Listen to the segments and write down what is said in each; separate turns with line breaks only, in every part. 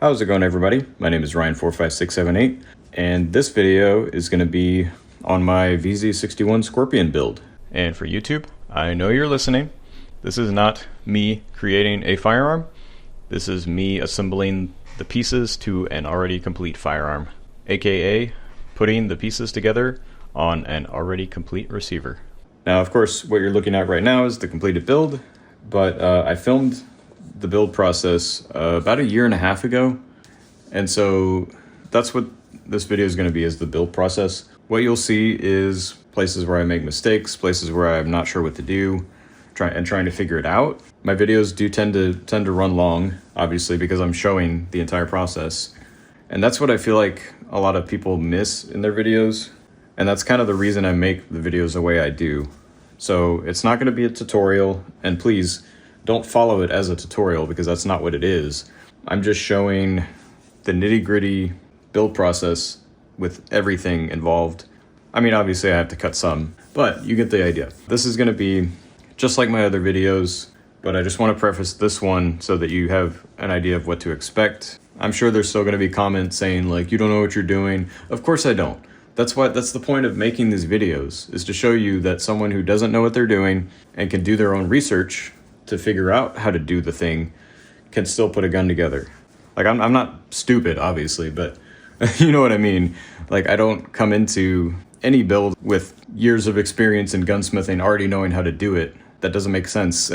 How's it going, everybody? My name is Ryan45678, and this video is going to be on my VZ61 Skorpion build. And for YouTube, I know you're listening. This is not me creating a firearm. This is me assembling the pieces to an already complete firearm, aka putting the pieces together on an already complete receiver. Now, of course, what you're looking at right now is the completed build, but I filmed the build process about 1.5 years ago, and so that's what this video is going to be, is the build process. What you'll see is places where I make mistakes, places where I'm not sure what to do, trying to figure it out. My videos do tend to run long, obviously, because I'm showing the entire process, and that's what I feel like a lot of people miss in their videos, and that's kind of the reason I make the videos the way I do. So it's not going to be a tutorial, and please don't follow it as a tutorial, because that's not what it is. I'm just showing the nitty-gritty build process with everything involved. I mean, obviously I have to cut some, but you get the idea. This is going to be just like my other videos, but I just want to preface this one so that you have an idea of what to expect. I'm sure there's still going to be comments saying, like, you don't know what you're doing. Of course I don't. That's the point of making these videos, is to show you that someone who doesn't know what they're doing and can do their own research to figure out how to do the thing can still put a gun together. Like, I'm not stupid, obviously, but you know what I mean. Like, I don't come into any build with years of experience in gunsmithing already knowing how to do it. That doesn't make sense.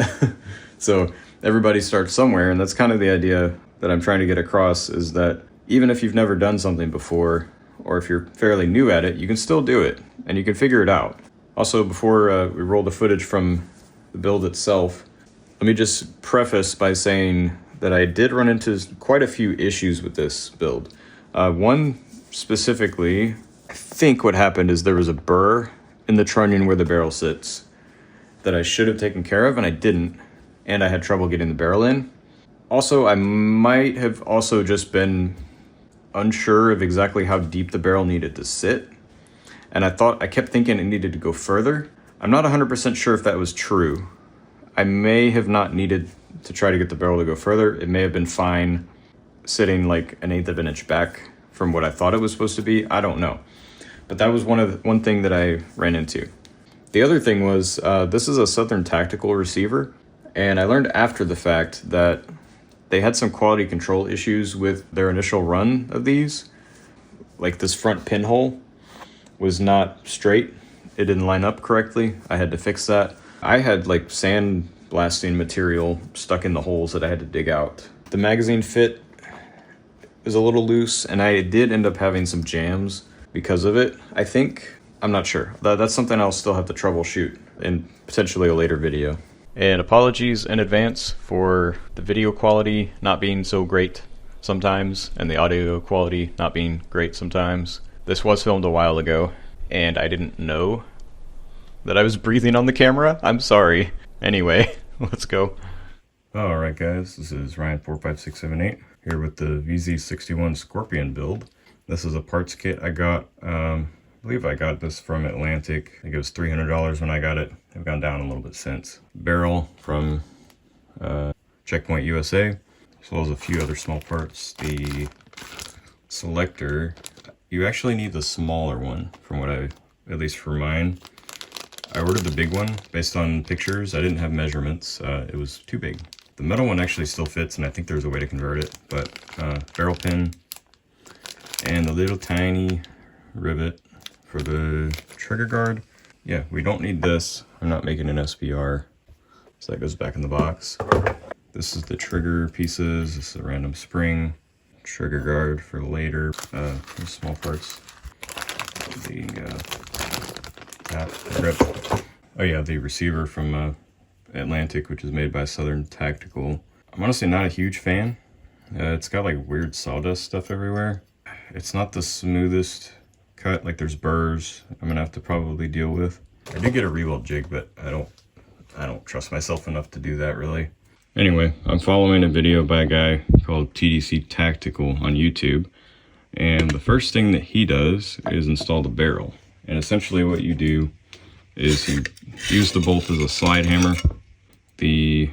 So everybody starts somewhere, and that's kind of the idea that I'm trying to get across, is that even if you've never done something before, or if you're fairly new at it, you can still do it, and you can figure it out. Also, before we roll the footage from the build itself, let me just preface by saying that I did run into quite a few issues with this build. One specifically, I think what happened is there was a burr in the trunnion where the barrel sits that I should have taken care of, and I didn't, and I had trouble getting the barrel in. Also, I might have also just been unsure of exactly how deep the barrel needed to sit, and I kept thinking it needed to go further. I'm not 100% sure if that was true. I may have not needed to try to get the barrel to go further. It may have been fine sitting like 1/8 of an inch back from what I thought it was supposed to be. I don't know. But that was one thing that I ran into. The other thing was, this is a Southern Tactical receiver, and I learned after the fact that they had some quality control issues with their initial run of these. Like, this front pinhole was not straight. It didn't line up correctly. I had to fix that. I had like sand blasting material stuck in the holes that I had to dig out. The magazine fit was a little loose, and I did end up having some jams because of it, I think. I'm not sure. That's something I'll still have to troubleshoot in potentially a later video. And apologies in advance for the video quality not being so great sometimes, and the audio quality not being great sometimes. This was filmed a while ago, and I didn't know that I was breathing on the camera. I'm sorry. Anyway, let's go. Alright guys, this is Ryan45678 here with the VZ61 Skorpion build. This is a parts kit I got. I believe I got this from Atlantic. I think it was $300 when I got it. I've gone down a little bit since. Barrel from Czechpoint USA, as well as a few other small parts. The selector, you actually need the smaller one from what at least for mine. I ordered the big one based on pictures. I didn't have measurements. It was too big. The metal one actually still fits, and I think there's a way to convert it, but barrel pin and a little tiny rivet for the trigger guard. Yeah, we don't need this. I'm not making an SBR, so that goes back in the box. This is the trigger pieces. This is a random spring. Trigger guard for later. Small parts. The grip. Oh yeah, the receiver from Atlantic, which is made by Southern Tactical. I'm honestly not a huge fan. It's got like weird sawdust stuff everywhere. It's not the smoothest cut. Like, there's burrs I'm gonna have to probably deal with. I did get a re-weld jig, but I don't trust myself enough to do that really. Anyway, I'm following a video by a guy called TDC Tactical on YouTube, and the first thing that he does is install the barrel. And essentially what you do is you use the bolt as a slide hammer. The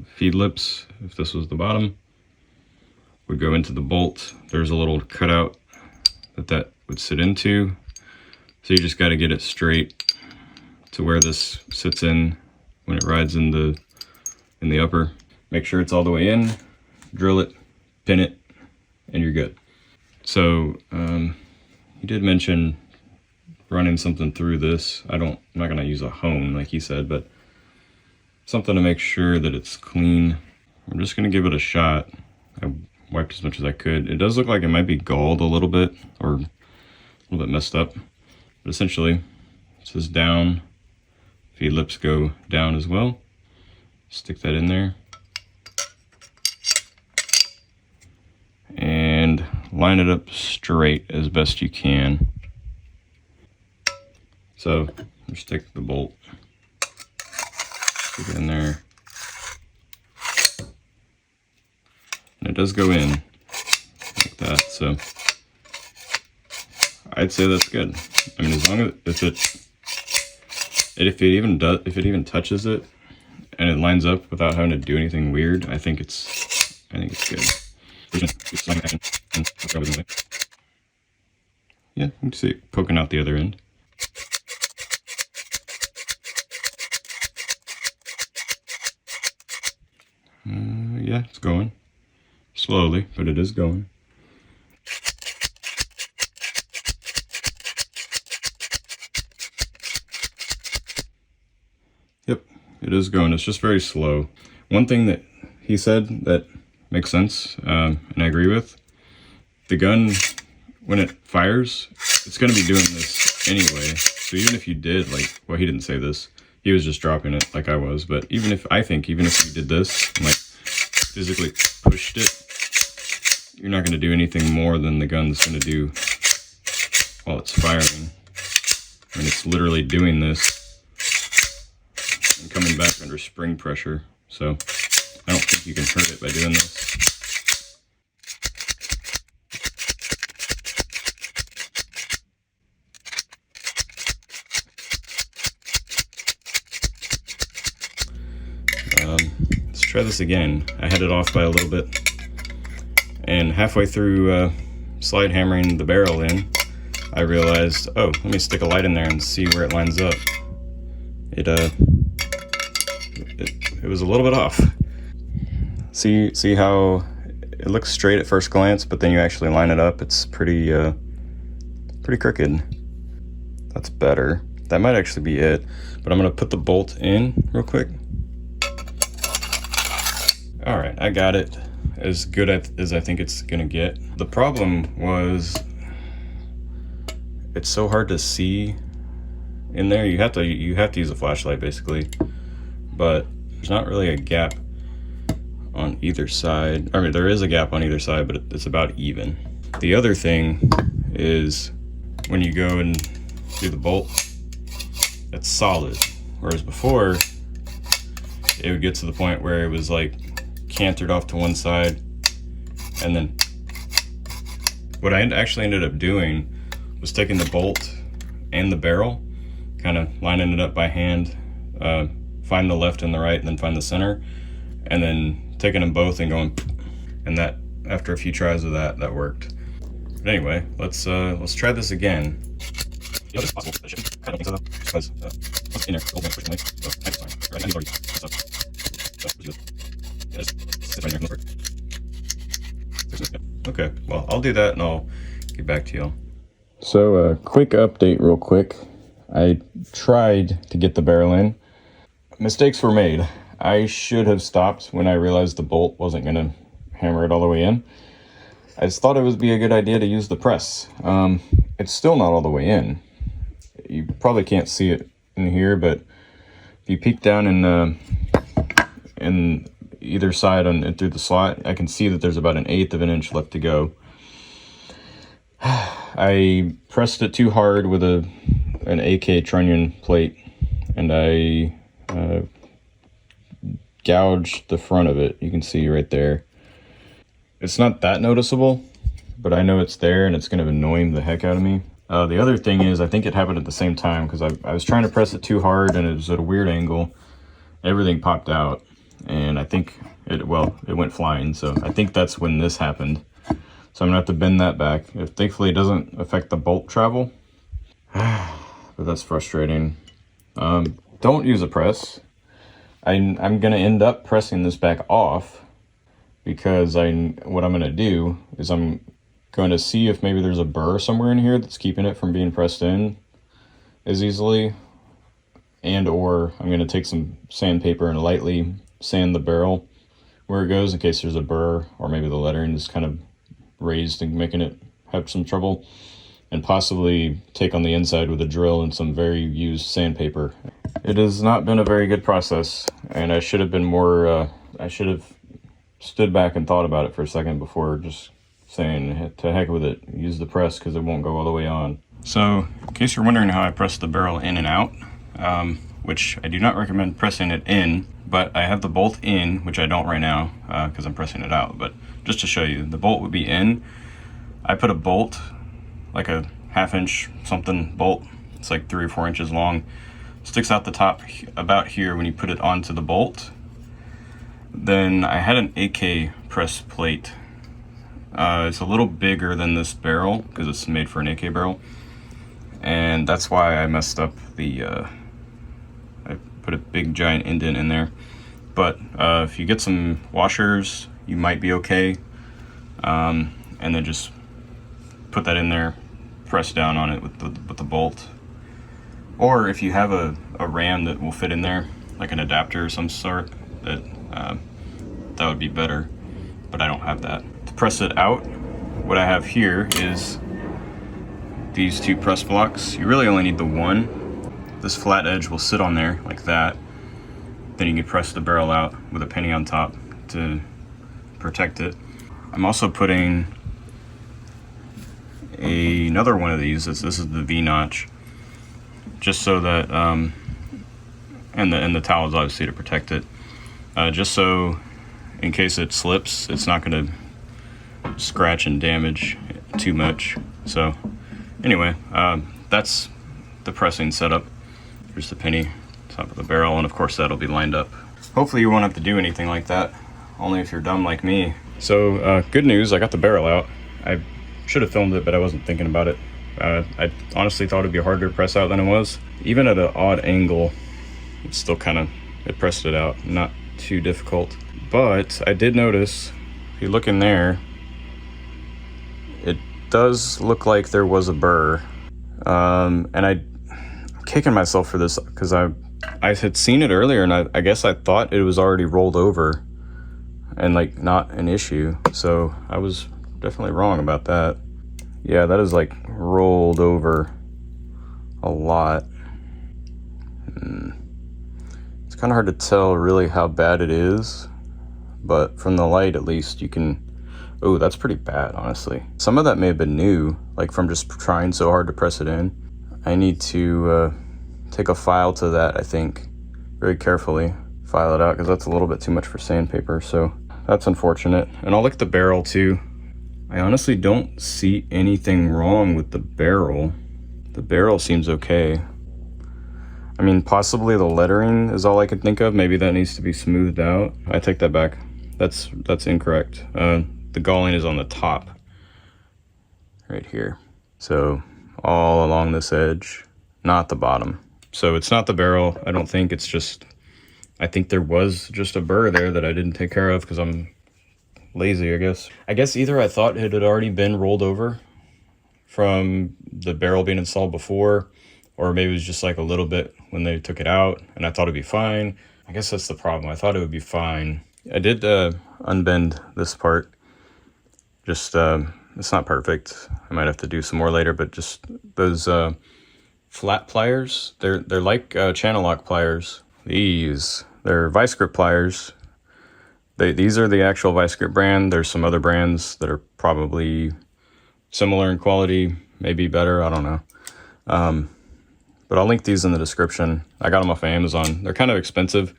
feed lips, if this was the bottom, would go into the bolt. There's a little cutout that would sit into. So you just got to get it straight to where this sits in when it rides in the upper. Make sure it's all the way in, drill it, pin it, and you're good. So he did mention running something through this. I'm not gonna use a hone like he said, but something to make sure that it's clean. I'm just gonna give it a shot. I wiped as much as I could. It does look like it might be galled a little bit or a little bit messed up, but essentially it says down. Feed lips go down as well. Stick that in there and line it up straight as best you can. So just take the bolt, stick it in there, and it does go in like that. So I'd say that's good. I mean, as long as if it even touches it and it lines up without having to do anything weird, I think it's good. Yeah, you can see it poking out the other end. Yeah, it's going slowly, but it is going. Yep, it is going. It's just very slow. One thing that he said that makes sense, and I agree with, the gun, when it fires, it's going to be doing this anyway. So even if you did, like, well, he didn't say this, he was just dropping it like I was, but even if you did this and like physically pushed it, you're not going to do anything more than the gun's going to do while it's firing. I mean, it's literally doing this and coming back under spring pressure. So I don't think you can hurt it by doing this. Let's try this again. I had it off by a little bit, and halfway through slide hammering the barrel in, I realized, oh, let me stick a light in there and see where it lines up. It was a little bit off. See how it looks straight at first glance, but then you actually line it up, it's pretty crooked. That's better. That might actually be it, but I'm gonna put the bolt in real quick. All right, I got it as good as I think it's gonna get. The problem was it's so hard to see in there. You have to use a flashlight basically, but there's not really a gap on either side. I mean, there is a gap on either side, but it's about even. The other thing is when you go and do the bolt, it's solid, whereas before it would get to the point where it was like cantered off to one side, and then what I actually ended up doing was taking the bolt and the barrel, kind of lining it up by hand, find the left and the right, and then find the center, and then taking them both and going, and that after a few tries of that worked. But anyway, let's try this again. I don't think so, because in there, unfortunately, so that's fine. Right, I need already messed up. So let's do this. Yeah, just sit right there and look for it. Okay, well, I'll do that and I'll get back to y'all. So a quick update real quick. I tried to get the barrel in. Mistakes were made. I should have stopped when I realized the bolt wasn't going to hammer it all the way in. I just thought it would be a good idea to use the press. It's still not all the way in. You probably can't see it in here, but if you peek down in either side and through the slot, I can see that there's about 1/8 of an inch left to go. I pressed it too hard with an AK trunnion plate, and I gouged the front of it. You can see right there. It's not that noticeable, but I know it's there and it's going to annoy the heck out of me. The other thing is, I think it happened at the same time because I was trying to press it too hard and it was at a weird angle. Everything popped out, and I think it went flying. So I think that's when this happened. So I'm gonna have to bend that back. Thankfully it doesn't affect the bolt travel, but that's frustrating. Don't use a press. I'm gonna end up pressing this back off, because what I'm gonna do is I'm going to see if maybe there's a burr somewhere in here that's keeping it from being pressed in as easily, and or I'm gonna take some sandpaper and lightly sand the barrel where it goes in case there's a burr, or maybe the lettering is kind of raised and making it have some trouble, and possibly take on the inside with a drill and some very used sandpaper. It has not been a very good process, and I should have been more, I should have stood back and thought about it for a second before just saying to heck with it, use the press, because it won't go all the way on. So in case you're wondering how I press the barrel in and out, which I do not recommend pressing it in, but I have the bolt in, which I don't right now because I'm pressing it out. But just to show you, the bolt would be in. I put a bolt, like a 1/2 inch something bolt. It's like 3 or 4 inches long. Sticks out the top about here when you put it onto the bolt. Then I had an AK press plate. It's a little bigger than this barrel because it's made for an AK barrel. And that's why I messed up the, I put a big giant indent in there. But if you get some washers, you might be okay. And then just put that in there, press down on it with the bolt. Or if you have a ram that will fit in there, like an adapter of some sort, that would be better, but I don't have that. To press it out, what I have here is these 2 press blocks. You really only need the one. This flat edge will sit on there like that. Then you can press the barrel out with a penny on top to protect it. I'm also putting another one of these. This is the V-notch, just so that, and the towels obviously to protect it, just so in case it slips, it's not going to scratch and damage too much. So anyway, that's the pressing setup. Here's the penny, top of the barrel, and of course that'll be lined up. Hopefully you won't have to do anything like that, only if you're dumb like me. So good news, I got the barrel out. I should have filmed it, but I wasn't thinking about it. I honestly thought it'd be harder to press out than it was. Even at an odd angle, it's still it pressed it out, not too difficult. But I did notice, if you look in there, it does look like there was a burr. And I'm kicking myself for this because I had seen it earlier, and I guess I thought it was already rolled over and like not an issue. So I was definitely wrong about that. Yeah, that is like rolled over a lot. It's kind of hard to tell really how bad it is, but from the light at least you can, oh, that's pretty bad, honestly. Some of that may have been new, like from just trying so hard to press it in. I need to take a file to that, I think, very carefully. File it out, because that's a little bit too much for sandpaper, so that's unfortunate. And I'll look at the barrel too. I honestly don't see anything wrong with the barrel. The barrel seems okay. I mean, possibly the lettering is all I could think of. Maybe that needs to be smoothed out. I take that back. That's incorrect. The galling is on the top, right here. So all along this edge, not the bottom. So it's not the barrel, I don't think. It's just, I think there was just a burr there that I didn't take care of because I'm lazy, I guess. I guess either I thought it had already been rolled over from the barrel being installed before, or maybe it was just like a little bit when they took it out and I thought it'd be fine. I guess that's the problem. I thought it would be fine. I did unbend this part. Just, it's not perfect. I might have to do some more later, but just those flat pliers, they're like channel lock pliers. They're vice grip pliers. These are the actual vice grip brand. There's some other brands that are probably similar in quality, maybe better, I don't know. But I'll link these in the description. I got them off of Amazon. They're kind of expensive,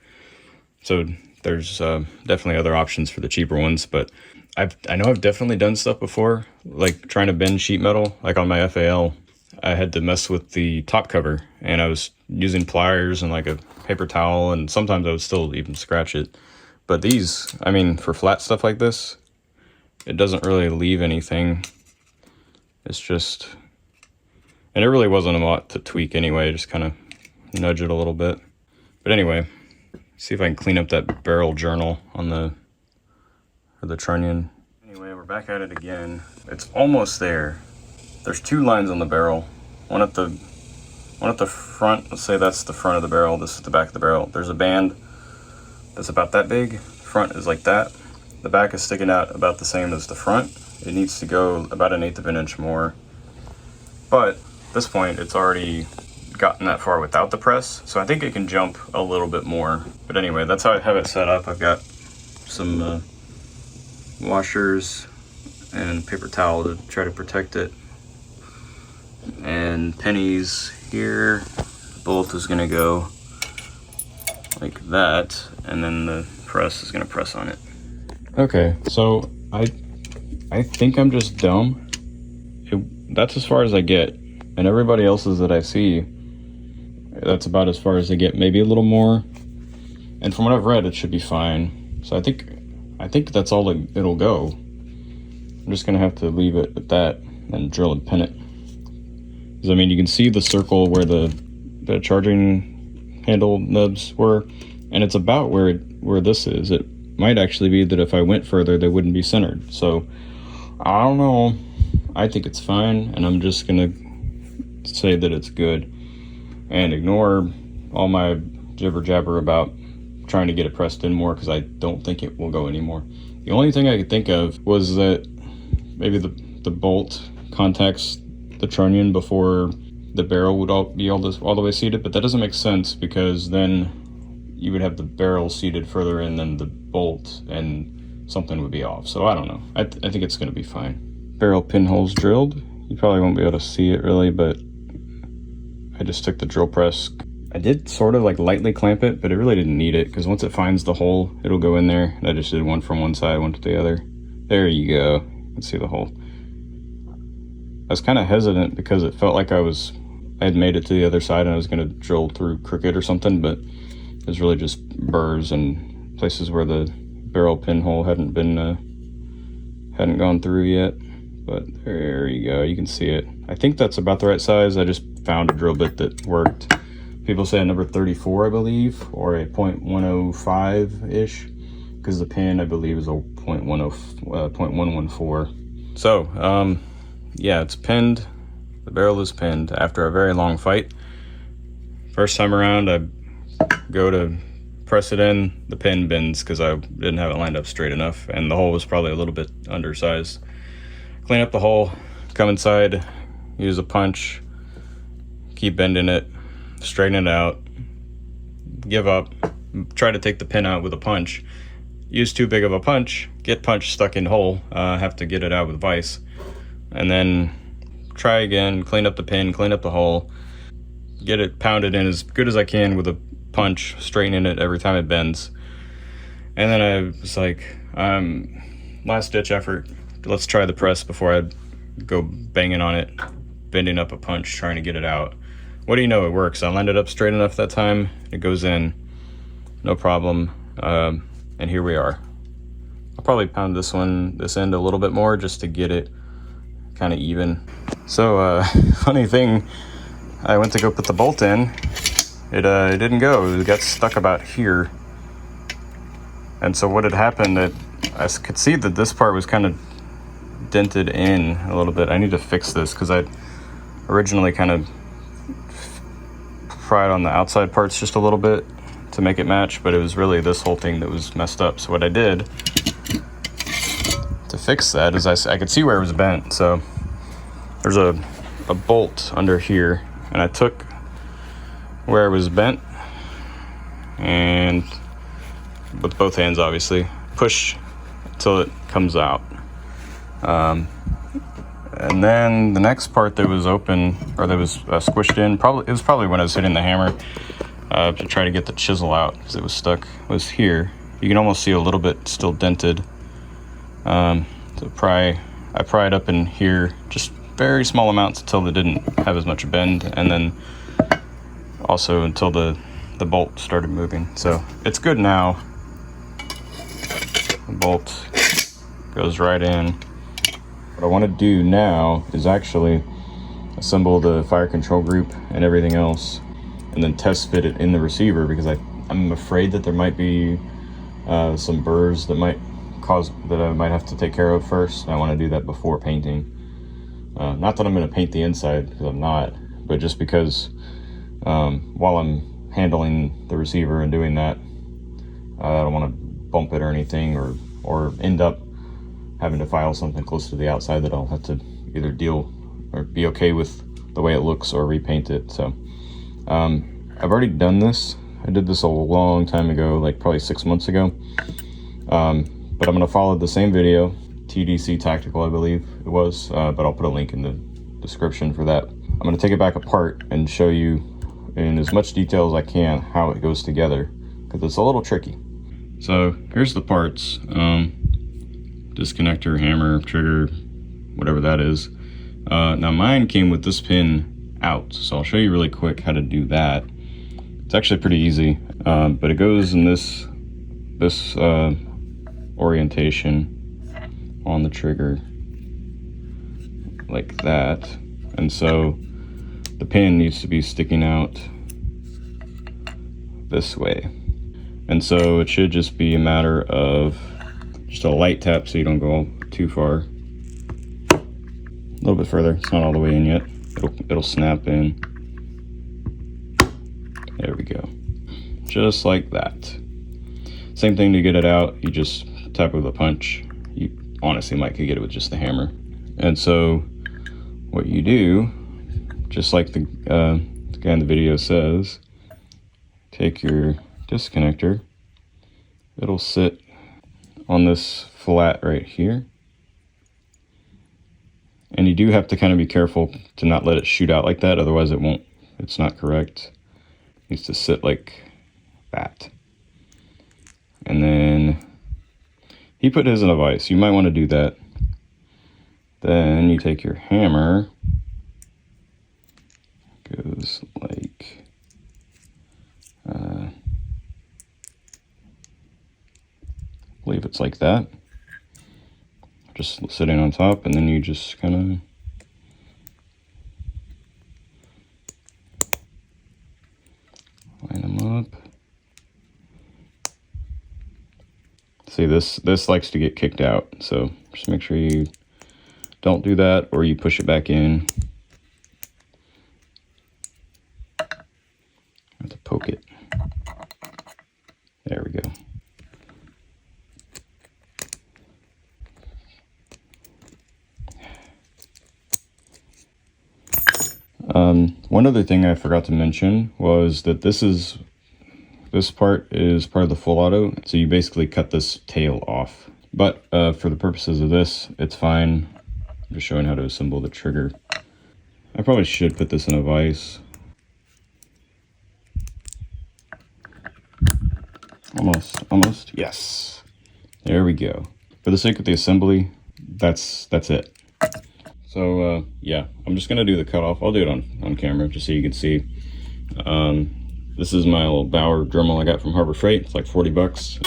so there's definitely other options for the cheaper ones. But I know I've definitely done stuff before, like trying to bend sheet metal, like on my FAL. I had to mess with the top cover, and I was using pliers and like a paper towel, and sometimes I would still even scratch it. But these, I mean, for flat stuff like this, it doesn't really leave anything. It's just, and it really wasn't a lot to tweak anyway, just kind of nudge it a little bit. But anyway, see if I can clean up that barrel journal on the trunnion. Anyway, we're back at it again. It's almost there. There's 2 lines on the barrel. One at the front, let's say that's the front of the barrel, this is the back of the barrel. There's a band that's about that big. The front is like that. The back is sticking out about the same as the front. It needs to go about 1/8 of an inch more. But at this point, it's already gotten that far without the press, so I think it can jump a little bit more. But anyway, that's how I have it set up. I've got some washers and paper towel to try to protect it, and pennies here. The bolt is going to go like that, and then the press is going to press on it. Okay, so I think I'm just dumb. That's as far as I get, and everybody else's that I see, that's about as far as they get, maybe a little more. And from what I've read, it should be fine. So I think that's all it'll go. I'm just gonna have to leave it at that and drill and pin it. Because I mean, you can see the circle where the charging handle nubs were, and it's about where this is. It might actually be that if I went further, they wouldn't be centered. So I don't know. I think it's fine, and I'm just gonna say that it's good and ignore all my jibber jabber about trying to get it pressed in more, because I don't think it will go anymore. The only thing I could think of was that maybe the bolt contacts the trunnion before the barrel would all the way seated, but that doesn't make sense, because then you would have the barrel seated further in than the bolt and something would be off. So I don't know. I think it's going to be fine. Barrel pinholes drilled. You probably won't be able to see it really, but I just took the drill press. I did sort of like lightly clamp it, but it really didn't need it, because once it finds the hole, it'll go in there. And I just did one from one side, one to the other. There you go. You can see the hole. I was kind of hesitant because it felt like I had made it to the other side and I was going to drill through crooked or something, but it was really just burrs and places where the barrel pinhole hadn't gone through yet. But there you go, you can see it. I think that's about the right size. I just found a drill bit that worked. People say a number 34, I believe, or a 0.105-ish, because the pin, I believe, is a 0.114. So, yeah, it's pinned. The barrel is pinned after a very long fight. First time around, I go to press it in, the pin bends because I didn't have it lined up straight enough, and the hole was probably a little bit undersized. Clean up the hole, come inside, use a punch, keep bending it, straighten it out, give up, try to take the pin out with a punch. Use too big of a punch, get punch stuck in hole, have to get it out with vise, and then try again, clean up the pin, clean up the hole, get it pounded in as good as I can with a punch, straightening it every time it bends. And then I was like, last ditch effort, let's try the press before I go banging on it, bending up a punch, trying to get it out. What do you know, it works. I lined it up straight enough that time, it goes in, no problem, and here we are. I'll probably pound this end a little bit more just to get it kind of even. So, funny thing, I went to go put the bolt in, it didn't go, it got stuck about here. And so what had happened, I could see that this part was kind of dented in a little bit. I need to fix this because I originally kind of pried on the outside parts just a little bit to make it match, but it was really this whole thing that was messed up. So what I did to fix that is I could see where it was bent. So there's a bolt under here, and I took where it was bent and with both hands obviously push until it comes out. And then the next part that was open, or that was squished in, it was probably when I was hitting the hammer to try to get the chisel out because it was stuck, was here. You can almost see a little bit still dented. I pried up in here, just very small amounts until it didn't have as much bend, and then also until the bolt started moving. So it's good now. The bolt goes right in. What I want to do now is actually assemble the fire control group and everything else, and then test fit it in the receiver, because I'm afraid that there might be some burrs that I might have to take care of first. I want to do that before painting. Not that I'm going to paint the inside, because I'm not, but just because while I'm handling the receiver and doing that, I don't want to bump it or anything, or end up having to file something close to the outside that I'll have to either deal or be okay with the way it looks or repaint it. So I've already done this. I did this a long time ago, like probably 6 months ago. But I'm going to follow the same video, TDC Tactical, I believe it was, but I'll put a link in the description for that. I'm going to take it back apart and show you in as much detail as I can how it goes together, because it's a little tricky. So here's the parts. Disconnector, hammer, trigger, whatever that is. Now mine came with this pin out, so I'll show you really quick how to do that. It's actually pretty easy, but it goes in this orientation on the trigger like that, and so the pin needs to be sticking out this way, and so it should just be a matter of just a light tap so you don't go too far. A little bit further. It's not all the way in yet. It'll snap in. There we go. Just like that. Same thing to get it out. You just tap with a punch. You honestly might could get it with just the hammer. And so what you do, just like the guy in the video says, take your disconnector. It'll sit on this flat right here, and you do have to kind of be careful to not let it shoot out like that, otherwise it's not correct. It needs to sit like that. And then he put his in a vise. You might want to do that. Then you take your hammer, goes like I believe it's like that, just sitting on top, and then you just kind of line them up. See, this likes to get kicked out, so just make sure you don't do that, or you push it back in. Have to poke it. There we go. One other thing I forgot to mention was that this part is part of the full auto, so you basically cut this tail off. But for the purposes of this, it's fine. I'm just showing how to assemble the trigger. I probably should put this in a vise. Almost, yes. There we go. For the sake of the assembly, that's it. So yeah, I'm just gonna do the cutoff. I'll do it on camera just so you can see. This is my little Bauer Dremel I got from Harbor Freight. It's like 40 bucks.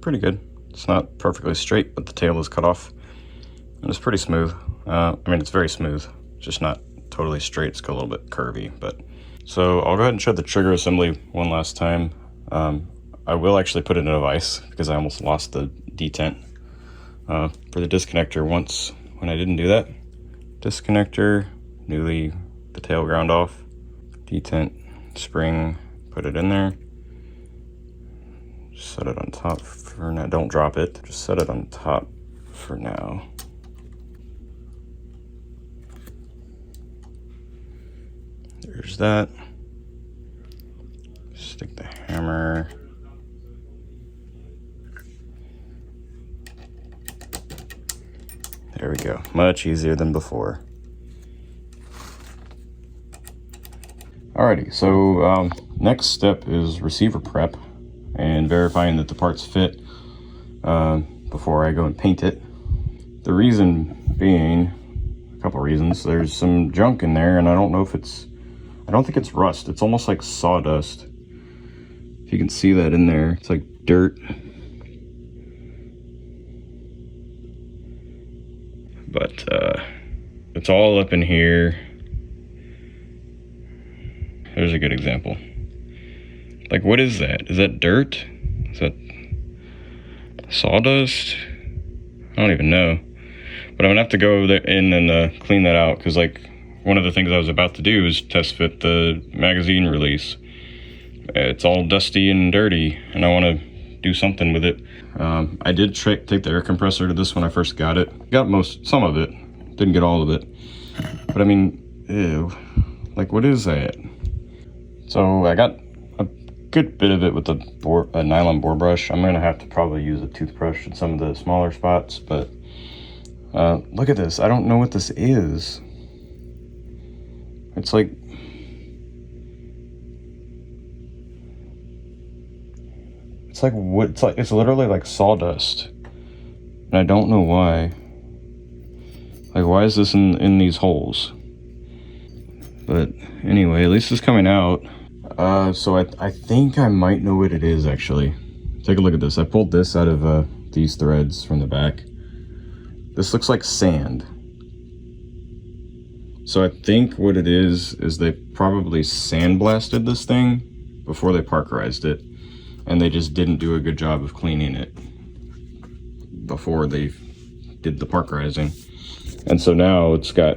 Pretty good. It's not perfectly straight, but the tail is cut off, and it's pretty smooth. I mean, it's very smooth, just not totally straight. It's got a little bit curvy. But so I'll go ahead and show the trigger assembly one last time. I will actually put it in a vise because I almost lost the detent for the disconnector once when I didn't do that. Disconnector, the tail ground off. Detent spring, put it in there. Set it on top for now. Don't drop it. Just set it on top for now. There's that. Stick the hammer. There we go. Much easier than before. Alrighty, so next step is receiver prep and verifying that the parts fit before I go and paint it. The reason being, a couple reasons. There's some junk in there, and I don't know if I don't think it's rust. It's almost like sawdust. If you can see that in there, it's like dirt. But it's all up in here. There's a good example. Like, what is that? Is that dirt? Is that sawdust? I don't even know. But I'm gonna have to go in and clean that out, because like one of the things I was about to do is test fit the magazine release. It's all dusty and dirty, and I want to do something with it. I did take the air compressor to this when I first got it. Got some of it, didn't get all of it. But I mean, ew, like what is that? So I got a good bit of it with a nylon bore brush. I'm gonna have to probably use a toothbrush in some of the smaller spots, but look at this. I don't know what this is. It's like, wood. It's literally like sawdust, and I don't know why. Like, why is this in these holes? But anyway, at least it's coming out. So I think I might know what it is, actually. Take a look at this. I pulled this out of these threads from the back. This looks like sand. So I think what it is they probably sandblasted this thing before they parkerized it, and they just didn't do a good job of cleaning it before they did the parkerizing. And so now it's got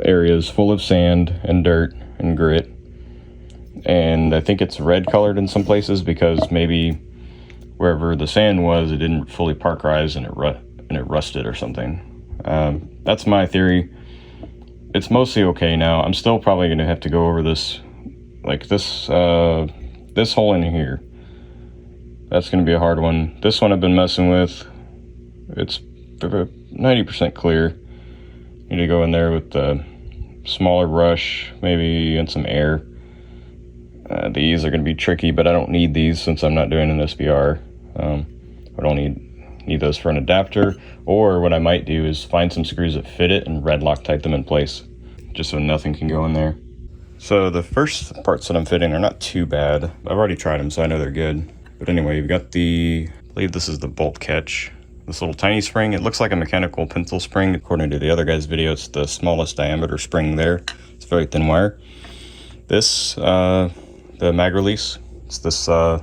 areas full of sand and dirt and grit. And I think it's red colored in some places because maybe wherever the sand was, it didn't fully parkerize and it rusted or something. That's my theory. It's mostly okay now. I'm still probably going to have to go over this, like this hole in here. That's going to be a hard one. This one I've been messing with. It's 90% clear. Need to go in there with the smaller brush, maybe, and some air. These are going to be tricky, but I don't need these since I'm not doing an SBR. I don't need those for an adapter, or what I might do is find some screws that fit it and red Loctite them in place, just so nothing can go in there. So the first parts that I'm fitting are not too bad. I've already tried them, so I know they're good. But anyway, you've got I believe this is the bolt catch. This little tiny spring, it looks like a mechanical pencil spring. According to the other guy's video, it's the smallest diameter spring there. It's very thin wire. This, the mag release, it's this kind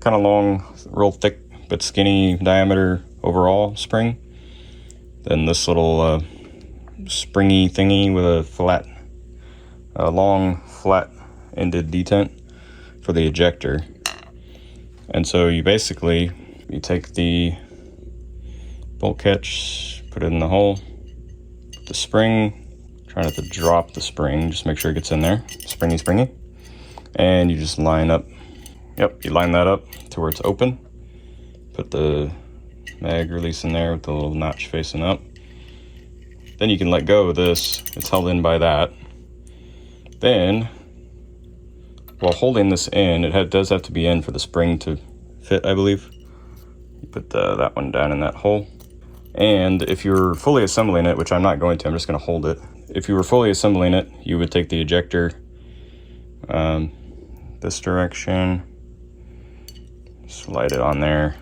of long, real thick but skinny diameter overall spring. Then this little springy thingy with a long flat ended detent for the ejector. And so you take the bolt catch, put it in the hole, put the spring, try not to drop the spring, just make sure it gets in there, springy, and you just line up, you line that up to where it's open, put the mag release in there with the little notch facing up. Then you can let go of this, it's held in by that. Then, while holding this in, it does have to be in for the spring to fit, I believe. You put that one down in that hole. And if you're fully assembling it, which I'm not going to, I'm just going to hold it. If you were fully assembling it, you would take the ejector this direction, slide it on there,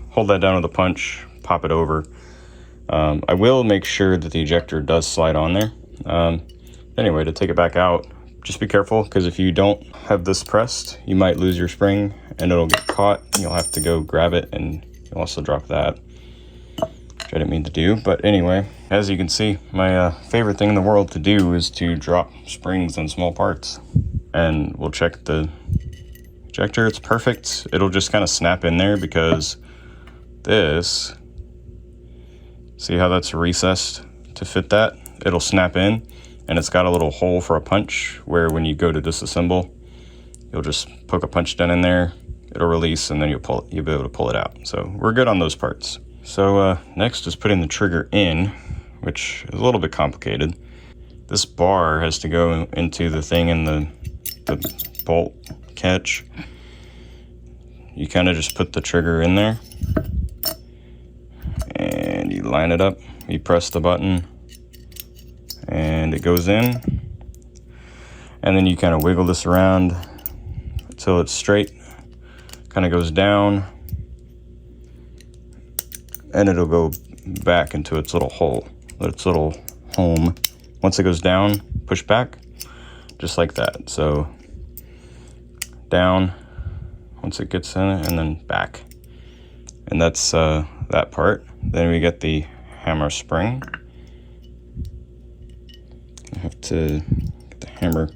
hold that down with a punch, pop it over. I will make sure that the ejector does slide on there. Anyway, to take it back out, just be careful, because if you don't have this pressed, you might lose your spring and it'll get caught. You'll have to go grab it, and you'll also drop that. which I didn't mean to do. But anyway, as you can see, my favorite thing in the world to do is to drop springs on small parts. And we'll check the ejector. It's perfect. It'll just kind of snap in there because this, see how that's recessed to fit that? It'll snap in, and it's got a little hole for a punch where when you go to disassemble, you'll just poke a punch down in there, it'll release, and then you'll be able to pull it out. So we're good on those parts. So next is putting the trigger in, which is a little bit complicated. This bar has to go into the thing in the bolt catch. You kind of just put the trigger in there and you line it up, you press the button and it goes in, and then you kind of wiggle this around until it's straight, kind of goes down, and it'll go back into its little hole, its little home. Once it goes down, push back, just like that. So down once it gets in it, and then back. And that's that part. Then we get the hammer spring. I have to get the hammer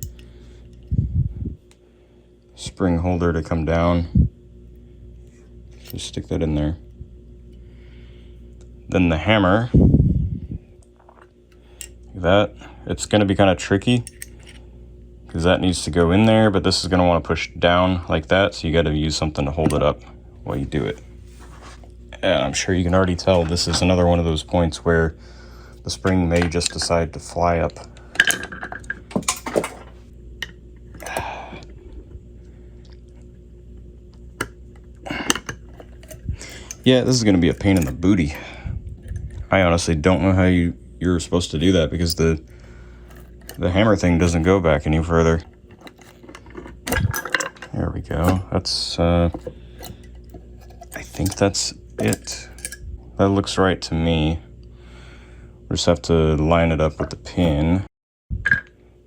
spring holder to come down. Just stick that in there. Then the hammer, that, it's going to be kind of tricky because that needs to go in there, but this is going to want to push down like that, so you got to use something to hold it up while you do it. And I'm sure you can already tell this is another one of those points where the spring may just decide to fly up. Yeah, this is going to be a pain in the booty. I honestly don't know how you're supposed to do that because the hammer thing doesn't go back any further. There we go. That's I think that's it. That looks right to me. We just have to line it up with the pin.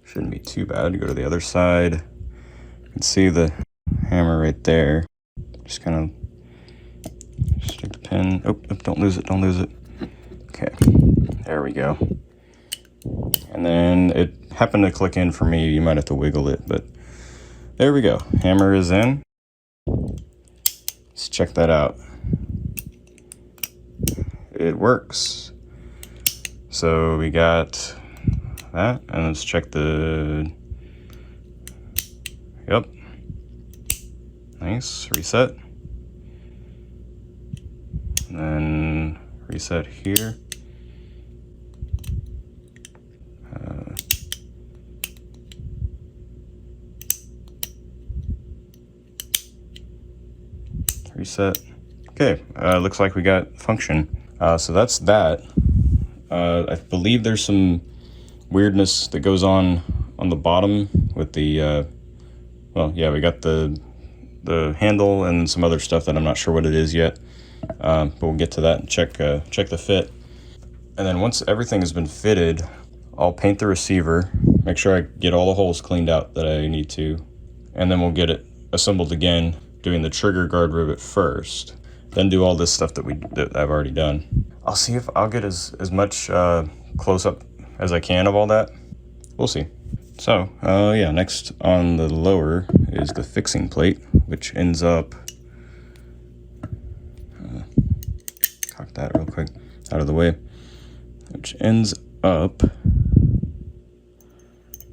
Shouldn't be too bad. Go to the other side. You can see the hammer right there. Just kind of stick the pin. Oh, don't lose it, don't lose it. Okay, there we go. And then it happened to click in for me. You might have to wiggle it, but there we go. Hammer is in. Let's check that out. It works. So we got that, and let's check the, yep. Nice, reset. And then reset here. Reset. Okay, looks like we got function. So that's that. I believe there's some weirdness that goes on the bottom with the, well, yeah, we got the handle and some other stuff that I'm not sure what it is yet. But we'll get to that and check the fit. And then once everything has been fitted, I'll paint the receiver, make sure I get all the holes cleaned out that I need to, and then we'll get it assembled again, doing the trigger guard rivet first, then do all this stuff that I've already done. I'll see if I'll get as much close up as I can of all that. We'll see. So yeah, next on the lower is the fixing plate, which ends up, cock that real quick out of the way, which ends up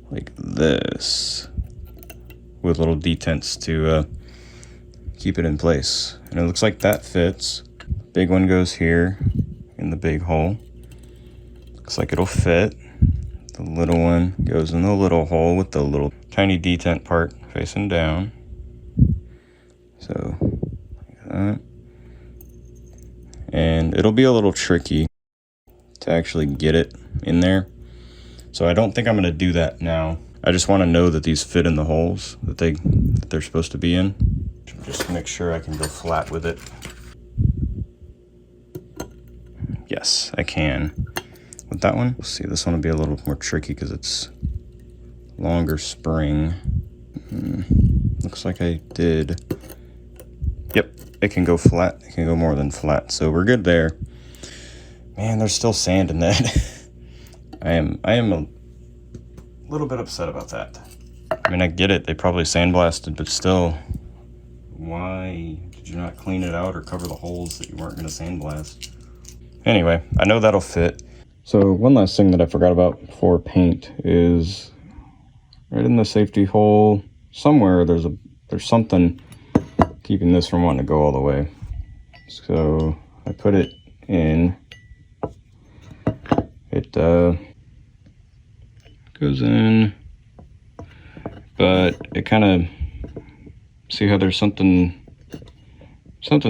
like this with little detents to keep it in place. And it looks like that fits. Big one goes here in the big hole. Looks like it'll fit. The little one goes in the little hole with the little tiny detent part facing down. So like that. And it'll be a little tricky to actually get it in there. So I don't think I'm going to do that now. I just want to know that these fit in the holes that they're supposed to be in. Just to make sure I can go flat with it. Yes, I can. With that one, let's see, this one will be a little more tricky because it's longer spring. Looks like I did. Yep, it can go flat. It can go more than flat, so we're good there. Man, there's still sand in that. I am a little bit upset about that. I mean, I get it, they probably sandblasted, but still, why did you not clean it out or cover the holes that you weren't going to sandblast? Anyway, I know that'll fit. So one last thing that I forgot about for paint is right in the safety hole somewhere there's something keeping this from wanting to go all the way. So I put it in. It goes in, but it kind of, see how there's something's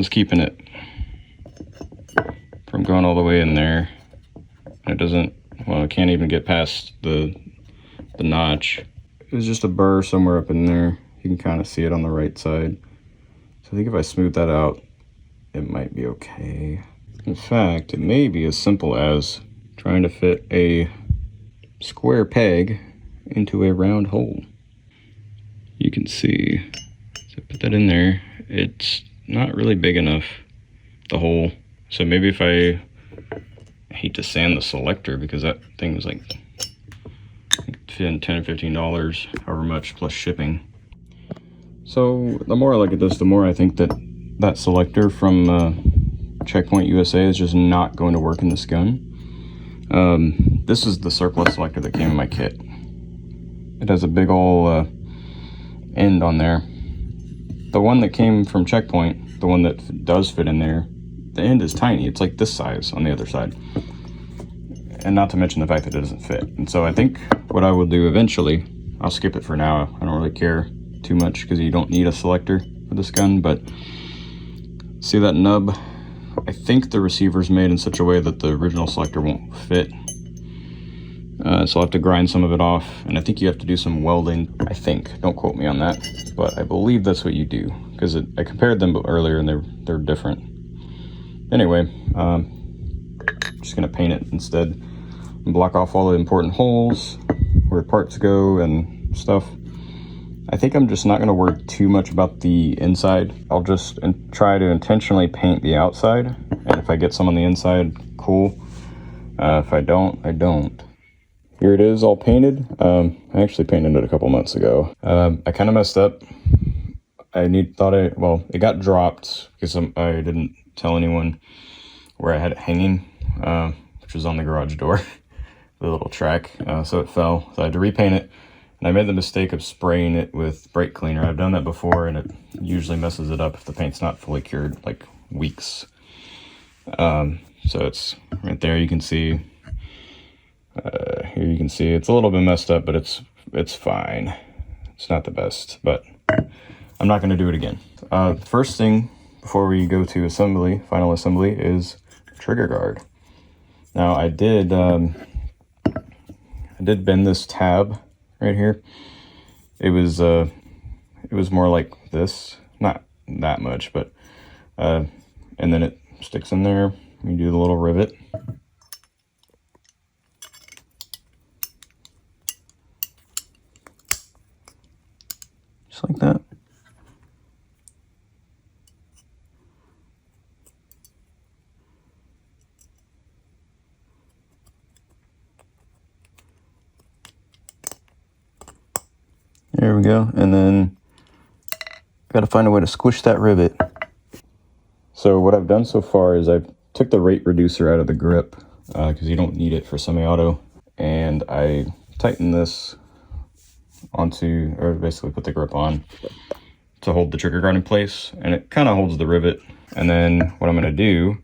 keeping it from going all the way in there. And it doesn't, well, it can't even get past the notch. There's just a burr somewhere up in there. You can kind of see it on the right side. So I think if I smooth that out, it might be okay. In fact, it may be as simple as trying to fit a square peg into a round hole. You can see, so I put that in there. It's not really big enough, the hole. So maybe if I hate to sand the selector, because that thing was like $10 or $15, however much, plus shipping. So the more I look at this, the more I think that selector from Czechpoint USA is just not going to work in this gun. This is the surplus selector that came in my kit. It has a big ol' end on there. The one that came from Czechpoint, the one that does fit in there, the end is tiny. It's like this size on the other side. And not to mention the fact that it doesn't fit. And so I think what I will do eventually, I'll skip it for now. I don't really care too much because you don't need a selector for this gun, but see that nub? I think the receiver's made in such a way that the original selector won't fit. So I'll have to grind some of it off, and I think you have to do some welding. I think, don't quote me on that, but I believe that's what you do, because I compared them earlier and they're different. Anyway, just gonna paint it instead and block off all the important holes where parts go and stuff. I think I'm just not gonna worry too much about the inside. I'll just try to intentionally paint the outside, and if I get some on the inside, cool. If I don't, I don't. Here it is, all painted. I actually painted it a couple months ago. I kind of messed up. It got dropped because I didn't tell anyone where I had it hanging, which was on the garage door, the little track, so it fell. So I had to repaint it, and I made the mistake of spraying it with brake cleaner. I've done that before, and it usually messes it up if the paint's not fully cured, like weeks. So it's right there, you can see. Here you can see it's a little bit messed up, but it's fine. It's not the best, but I'm not going to do it again. First thing before we go to assembly, final assembly, is trigger guard. Now I did bend this tab right here. It was more like this, not that much, but and then it sticks in there. You do the little rivet. Just like that. There we go, and then got to find a way to squish that rivet. So what I've done so far is I've took the rate reducer out of the grip because you don't need it for semi-auto, and I tightened this onto, or basically put the grip on to hold the trigger guard in place, and it kind of holds the rivet. And then what I'm going to do,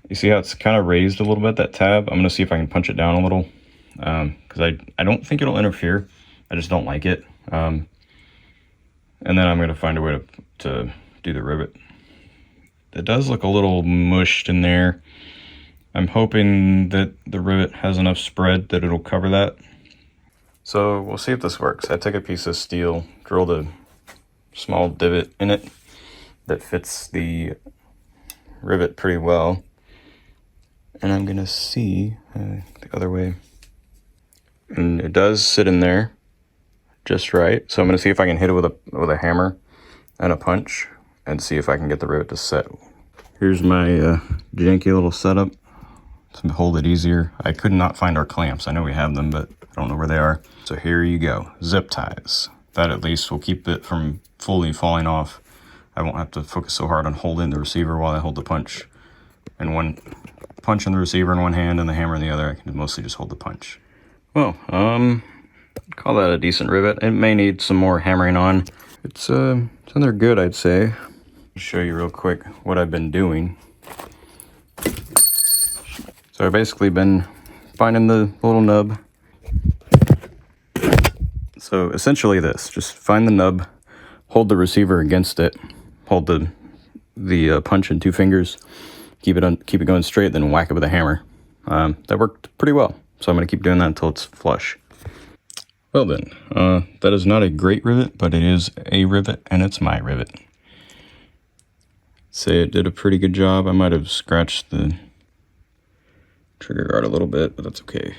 you see how it's kind of raised a little bit, that tab? I'm going to see if I can punch it down a little, because I don't think it'll interfere. I just don't like it. And then I'm going to find a way to do the rivet. It does look a little mushed in there. I'm hoping that the rivet has enough spread that it'll cover that. So we'll see if this works. I took a piece of steel, drilled a small divot in it that fits the rivet pretty well. And I'm going to see the other way. And it does sit in there just right. So I'm going to see if I can hit it with a hammer and a punch and see if I can get the rivet to set. Here's my janky little setup. to hold it easier. I could not find our clamps. I know we have them, but I don't know where they are. So here you go, zip ties. That at least will keep it from fully falling off. I won't have to focus so hard on holding the receiver while I hold the punch. And one punch in the receiver in one hand and the hammer in the other, I can mostly just hold the punch. Well, call that a decent rivet. It may need some more hammering on. It's in there good, I'd say. I'll show you real quick what I've been doing. So I've basically been finding the little nub. So essentially this, just find the nub, hold the receiver against it, hold the punch in 2 fingers, keep it going straight, then whack it with a hammer. That worked pretty well, so I'm going to keep doing that until it's flush. Well then, that is not a great rivet, but it is a rivet, and it's my rivet. Say it did a pretty good job. I might have scratched the trigger guard a little bit, but that's okay.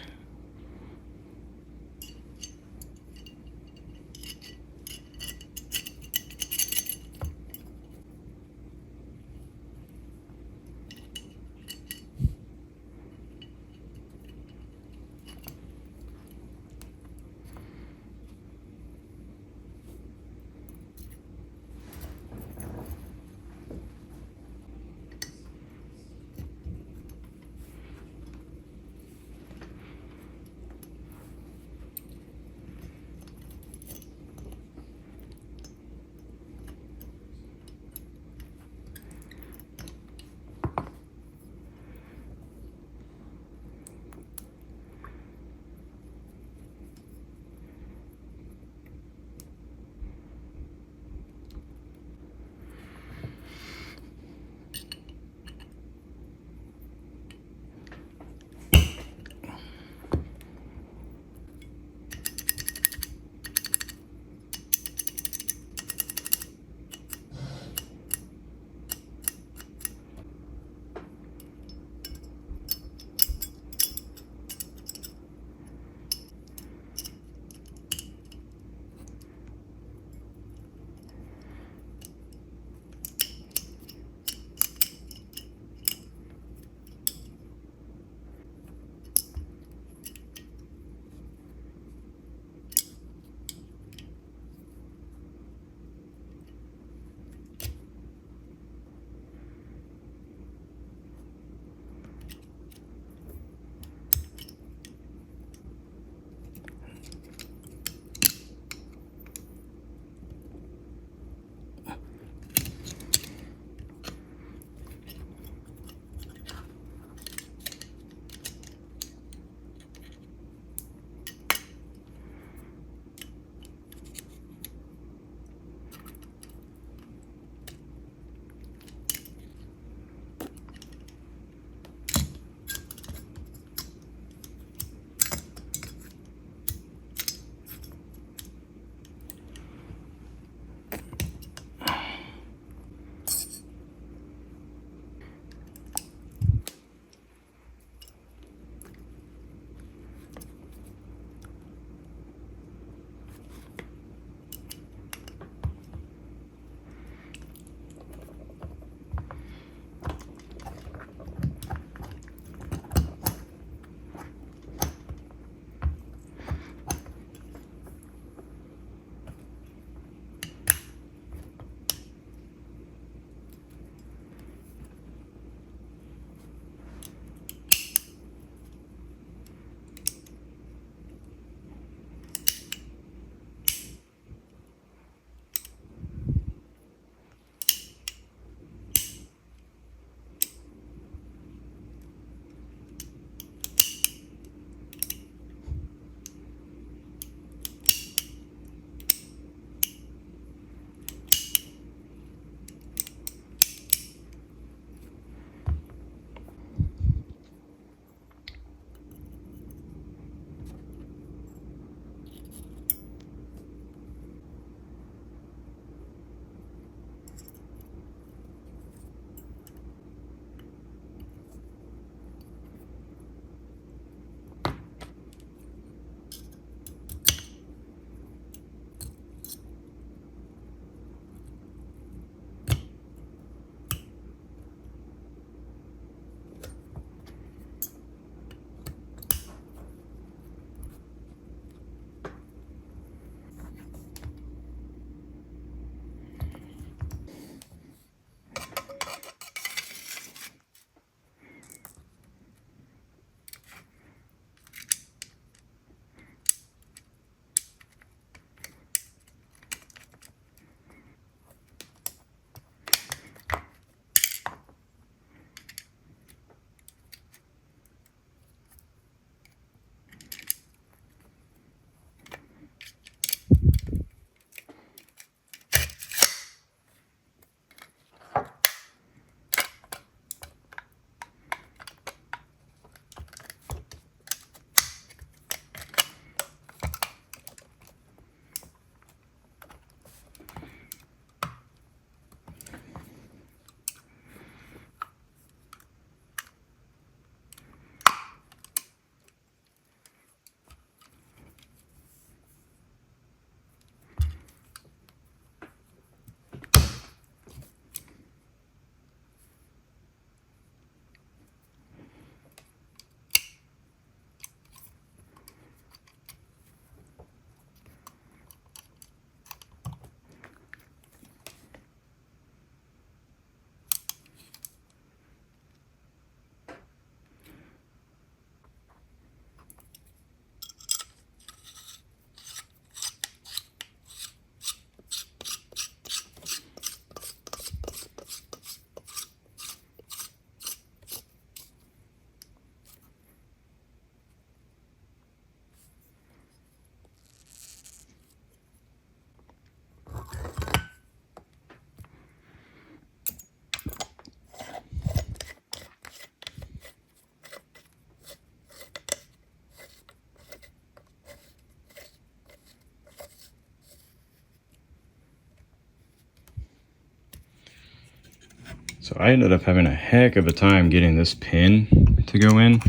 So I ended up having a heck of a time getting this pin to go in.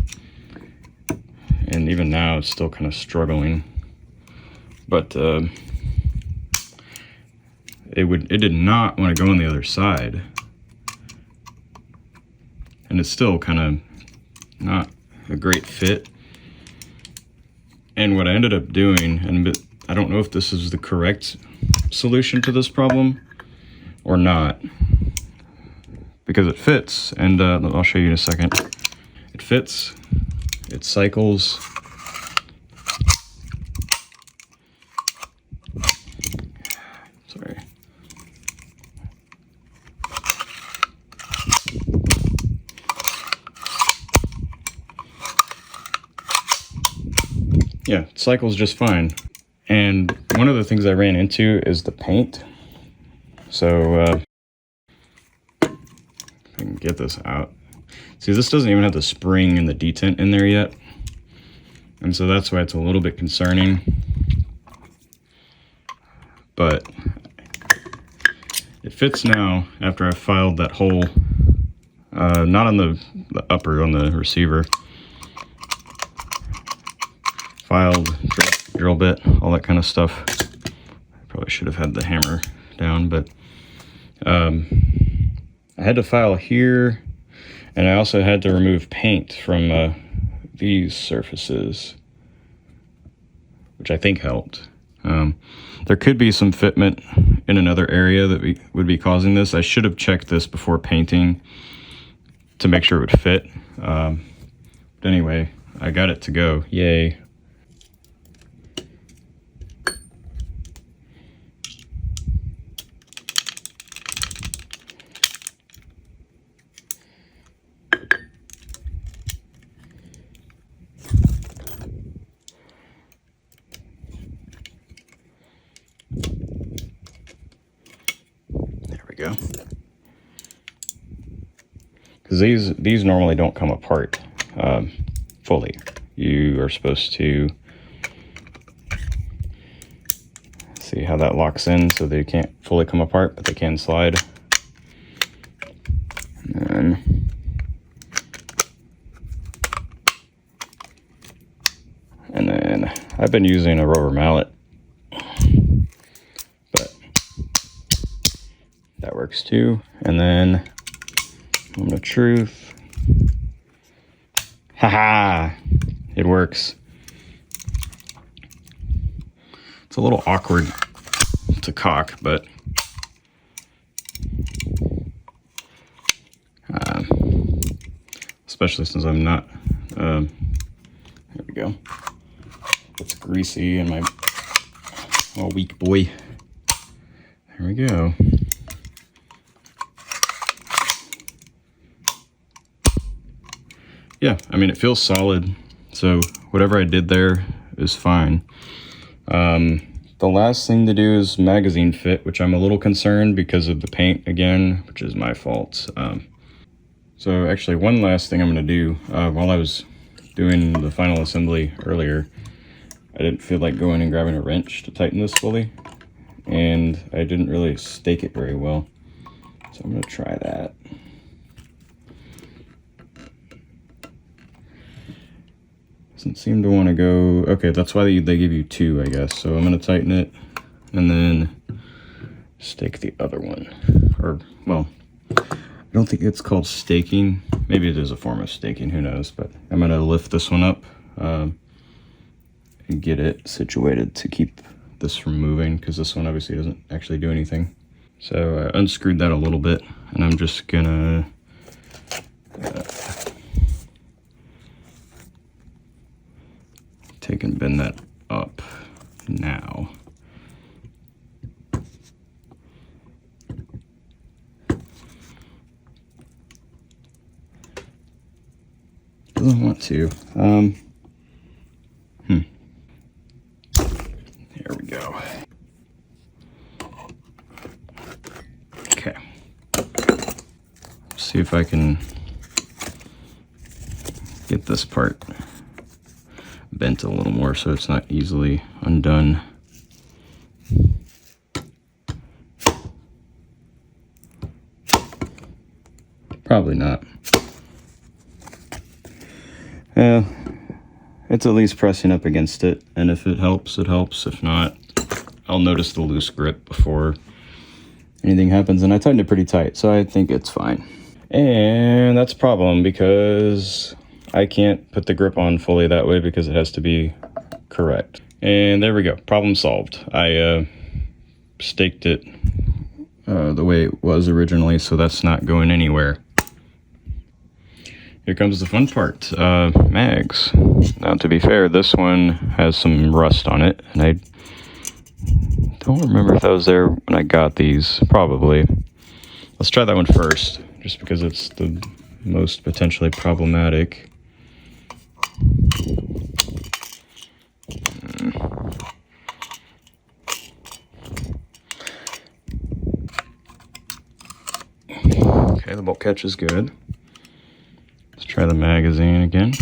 And even now it's still kind of struggling. But it did not want to go on the other side. And it's still kind of not a great fit. And what I ended up doing, and I don't know if this is the correct solution to this problem or not, because it fits, and I'll show you in a second. It fits, it cycles. Sorry. Yeah, it cycles just fine. And one of the things I ran into is the paint. So if I can get this out. See, this doesn't even have the spring and the detent in there yet. And so that's why it's a little bit concerning. But it fits now after I filed that hole, not on the upper, on the receiver. Filed, drill bit, all that kind of stuff. I probably should have had the hammer down, but I had to file here, and I also had to remove paint from these surfaces, which I think helped. There could be some fitment in another area that would be causing this. I should have checked this before painting to make sure it would fit. But anyway, I got it to go. Yay. Go, because these normally don't come apart fully. You are supposed to see how that locks in, so they can't fully come apart, but they can slide. And then I've been using a rubber mallet, but that works too. And then moment of truth. Haha, it works. It's a little awkward to cock, but especially since I'm not, there we go. It's greasy and my little weak boy. There we go. Yeah, I mean, it feels solid, so whatever I did there is fine. The last thing to do is magazine fit, which I'm a little concerned because of the paint again, which is my fault. So actually, one last thing I'm going to do, while I was doing the final assembly earlier, I didn't feel like going and grabbing a wrench to tighten this fully, and I didn't really stake it very well. So I'm going to try that. Doesn't seem to want to go. Okay, that's why they give you two, I guess. So I'm going to tighten it and then stake the other one. Or, well, I don't think it's called staking. Maybe it is a form of staking, who knows. But I'm going to lift this one up and get it situated to keep this from moving, because this one obviously doesn't actually do anything. So I unscrewed that a little bit, and I'm just going to take and bend that up now. Doesn't want to. There we go. Okay. Let's see if I can get this part bent a little more so it's not easily undone. Probably not. Yeah, it's at least pressing up against it, and if it helps, it helps. If not, I'll notice the loose grip before anything happens, and I tightened it pretty tight, so I think it's fine. And that's a problem because I can't put the grip on fully that way because it has to be correct. And there we go, problem solved. I staked it the way it was originally, so that's not going anywhere. Here comes the fun part, mags. Now, to be fair, this one has some rust on it, and I don't remember if that was there when I got these. Probably. Let's try that one first, just because it's the most potentially problematic. Okay, the bolt catch is good. Let's try the magazine again.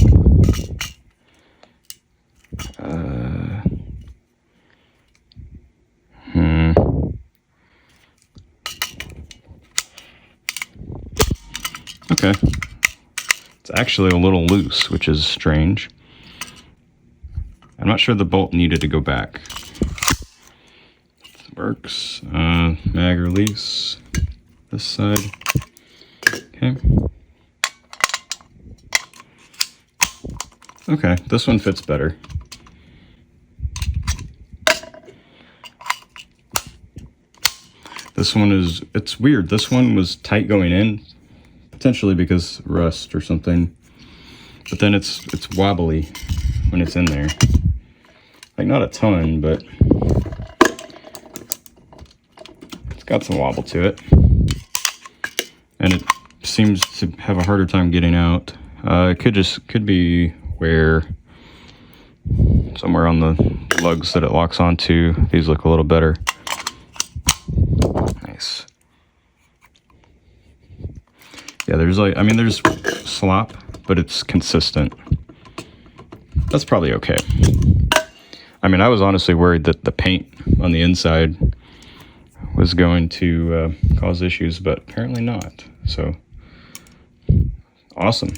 Okay. It's actually a little loose, which is strange. I'm not sure the bolt needed to go back. Works. Mag release. This side. Okay. Okay, this one fits better. This one is, it's weird. This one was tight going in, potentially because rust or something. But then it's wobbly when it's in there. Like, not a ton, but it's got some wobble to it. And it seems to have a harder time getting out. It could be where somewhere on the lugs that it locks onto, these look a little better. Nice. Yeah, there's like, I mean, there's slop, but it's consistent. That's probably okay. I mean, I was honestly worried that the paint on the inside was going to cause issues, but apparently not. So, awesome.